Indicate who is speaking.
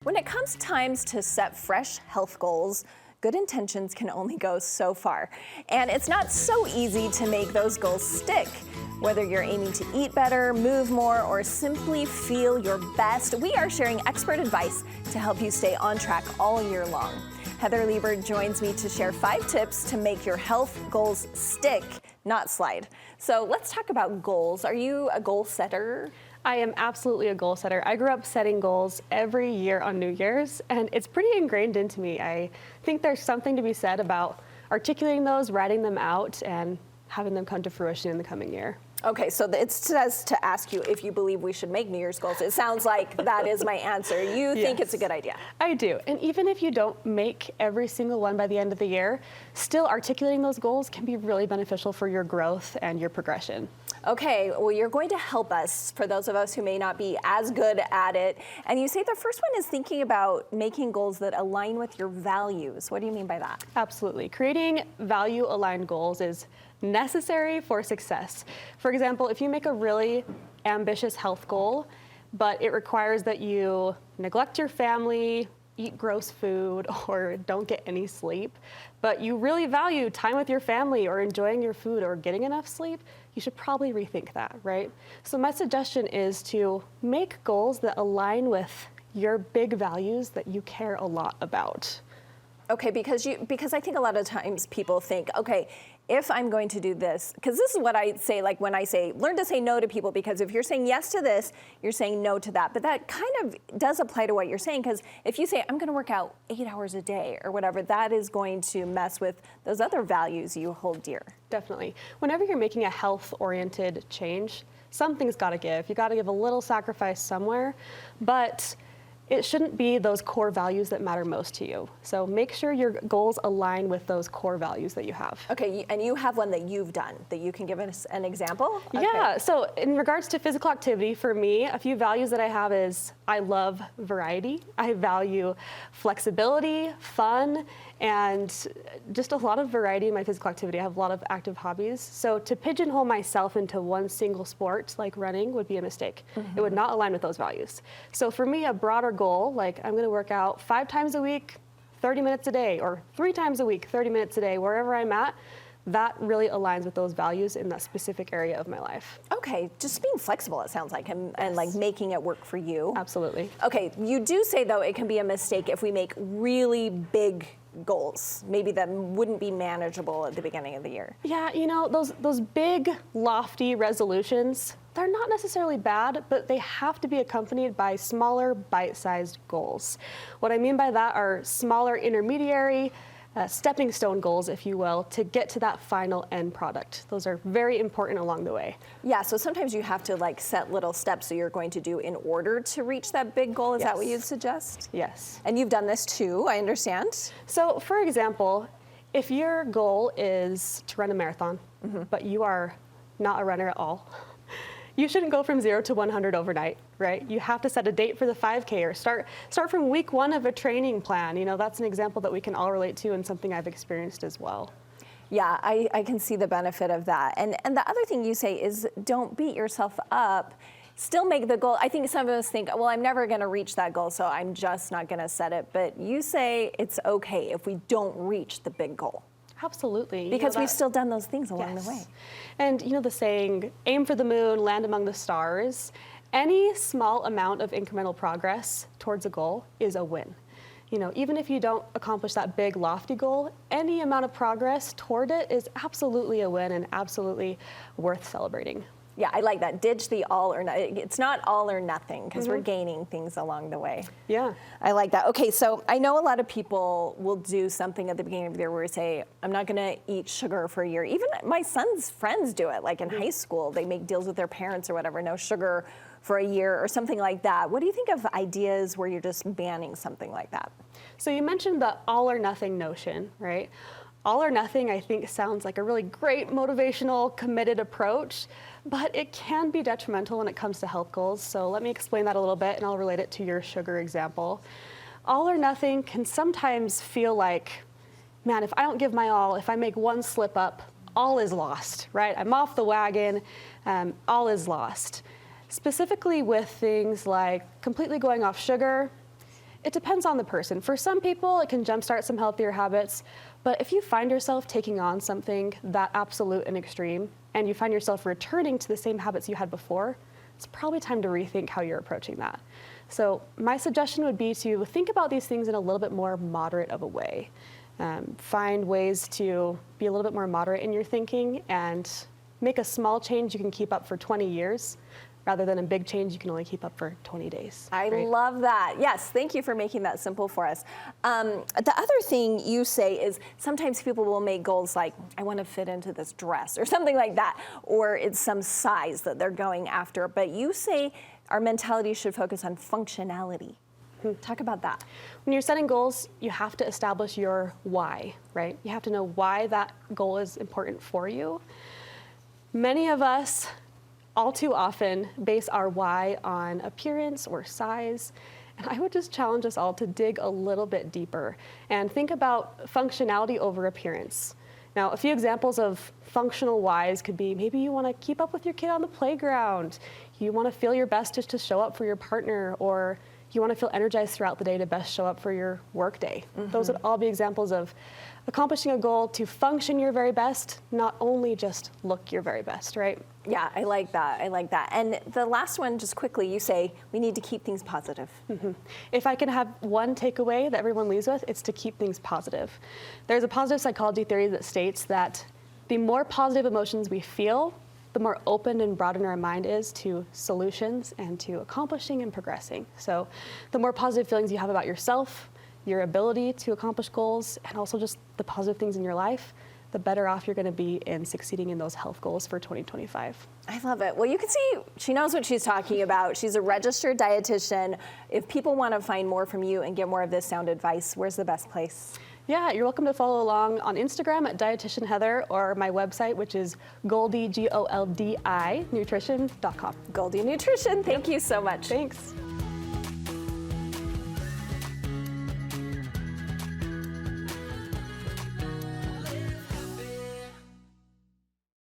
Speaker 1: When it comes times to set fresh health goals, good intentions can only go so far. And it's not so easy to make those goals stick. Whether you're aiming to eat better, move more, or simply feel your best, we are sharing expert advice to help you stay on track all year long. Heather Lieber joins me to share 5 tips to make your health goals stick, not slide. So let's talk about goals. Are you a goal setter?
Speaker 2: I am absolutely a goal setter. I grew up setting goals every year on New Year's, and it's pretty ingrained into me. I think there's something to be said about articulating those, writing them out, and having them come to fruition in the coming year.
Speaker 1: Okay, so it says to ask you if you believe we should make New Year's goals. It sounds like that is my answer. You think it's a good idea?
Speaker 2: I do. And even if you don't make every single one by the end of the year, still articulating those goals can be really beneficial for your growth and your progression.
Speaker 1: Okay, well, you're going to help us, for those of us who may not be as good at it. And you say the first one is thinking about making goals that align with your values. What do you mean by that?
Speaker 2: Absolutely. Creating value-aligned goals is necessary for success. For example, if you make a really ambitious health goal, but it requires that you neglect your family, eat gross food, or don't get any sleep, but you really value time with your family or enjoying your food or getting enough sleep, you should probably rethink that, right? So my suggestion is to make goals that align with your big values that you care a lot about.
Speaker 1: Okay, because I think a lot of times people think, okay, if I'm going to do this, because this is what I say, like when I say, learn to say no to people, because if you're saying yes to this, you're saying no to that. But that kind of does apply to what you're saying, because if you say, I'm going to work out 8 hours a day or whatever, that is going to mess with those other values you hold dear.
Speaker 2: Definitely. Whenever you're making a health-oriented change, something's got to give. You got to give a little sacrifice somewhere, but it shouldn't be those core values that matter most to you. So make sure your goals align with those core values that you have.
Speaker 1: Okay, and you have one that you've done that you can give us an example? Okay.
Speaker 2: Yeah, so in regards to physical activity, for me, a few values that I have is I love variety. I value flexibility, fun, and just a lot of variety in my physical activity. I have a lot of active hobbies. So to pigeonhole myself into one single sport, like running, would be a mistake. It would not align with those values. So for me, a broader goal, like I'm gonna work out 5 times a week, 30 minutes a day, or 3 times a week, 30 minutes a day, wherever I'm at, that really aligns with those values in that specific area of my life.
Speaker 1: Okay, just being flexible, it sounds like, and like making it work for you.
Speaker 2: Absolutely.
Speaker 1: Okay, you do say though it can be a mistake if we make really big goals, maybe that wouldn't be manageable at the beginning of the year.
Speaker 2: Yeah, you know, those big, lofty resolutions, they're not necessarily bad, but they have to be accompanied by smaller, bite-sized goals. What I mean by that are smaller intermediary, stepping stone goals, if you will, to get to that final end product. Those are very important along the way.
Speaker 1: Yeah, so sometimes you have to like set little steps that you're going to do in order to reach that big goal. Is that what you'd suggest?
Speaker 2: Yes.
Speaker 1: And you've done this too, I understand.
Speaker 2: So for example, if your goal is to run a marathon, but you are not a runner at all, you shouldn't go from 0 to 100 overnight, right? You have to set a date for the 5K or start from week 1 of a training plan. You know, that's an example that we can all relate to and something I've experienced as well.
Speaker 1: Yeah, I can see the benefit of that. And the other thing you say is don't beat yourself up. Still make the goal. I think some of us think, well, I'm never going to reach that goal, so I'm just not going to set it. But you say it's okay if we don't reach the big goal.
Speaker 2: Absolutely.
Speaker 1: Because we've still done those things along the way.
Speaker 2: And you know the saying, aim for the moon, land among the stars. Any small amount of incremental progress towards a goal is a win. You know, even if you don't accomplish that big lofty goal, any amount of progress toward it is absolutely a win and absolutely worth celebrating.
Speaker 1: Yeah, I like that. Ditch the all or nothing. It's not all or nothing because we're gaining things along the way.
Speaker 2: Yeah.
Speaker 1: I like that. Okay, so I know a lot of people will do something at the beginning of the year where they say, I'm not going to eat sugar for a year. Even my son's friends do it. Like in high school, they make deals with their parents or whatever, no sugar for a year or something like that. What do you think of ideas where you're just banning something like that?
Speaker 2: So you mentioned the all or nothing notion, right? All or nothing, I think, sounds like a really great motivational, committed approach, but it can be detrimental when it comes to health goals. So let me explain that a little bit, and I'll relate it to your sugar example. All or nothing can sometimes feel like, man, if I don't give my all, if I make one slip up, all is lost, right? I'm off the wagon, all is lost. Specifically with things like completely going off sugar, It depends on the person. For some people, it can jumpstart some healthier habits, but if you find yourself taking on something that absolute and extreme, and you find yourself returning to the same habits you had before, it's probably time to rethink how you're approaching that. So my suggestion would be to think about these things in a little bit more moderate of a way. Find ways to be a little bit more moderate in your thinking and make a small change you can keep up for 20 years rather than a big change you can only keep up for 20 days.
Speaker 1: I love that. Yes, thank you for making that simple for us. The other thing you say is sometimes people will make goals like, I want to fit into this dress or something like that, or it's some size that they're going after. But you say our mentality should focus on functionality. Talk about that.
Speaker 2: When you're setting goals, you have to establish your why, right? You have to know why that goal is important for you. Many of us, all too often, base our why on appearance or size. And I would just challenge us all to dig a little bit deeper and think about functionality over appearance. Now, a few examples of functional whys could be maybe you want to keep up with your kid on the playground. You want to feel your best just to show up for your partner, or you want to feel energized throughout the day to best show up for your work day. Those would all be examples of accomplishing a goal to function your very best, not only just look your very best, right?
Speaker 1: Yeah, I like that. I like that. And the last one, just quickly, you say we need to keep things positive.
Speaker 2: If I can have one takeaway that everyone leaves with, it's to keep things positive. There's a positive psychology theory that states that the more positive emotions we feel, the more open and broadened our mind is to solutions and to accomplishing and progressing. So the more positive feelings you have about yourself, your ability to accomplish goals, and also just the positive things in your life, the better off you're going to be in succeeding in those health goals for 2025.
Speaker 1: I love it. Well, you can see she knows what she's talking about. She's a registered dietitian. If people want to find more from you and get more of this sound advice, where's the best place?
Speaker 2: Yeah, you're welcome to follow along on Instagram at Dietitian Heather, or my website, which is Goldie, Goldi, nutrition.com.
Speaker 1: Goldie Nutrition. Thank you so much.
Speaker 2: Thanks.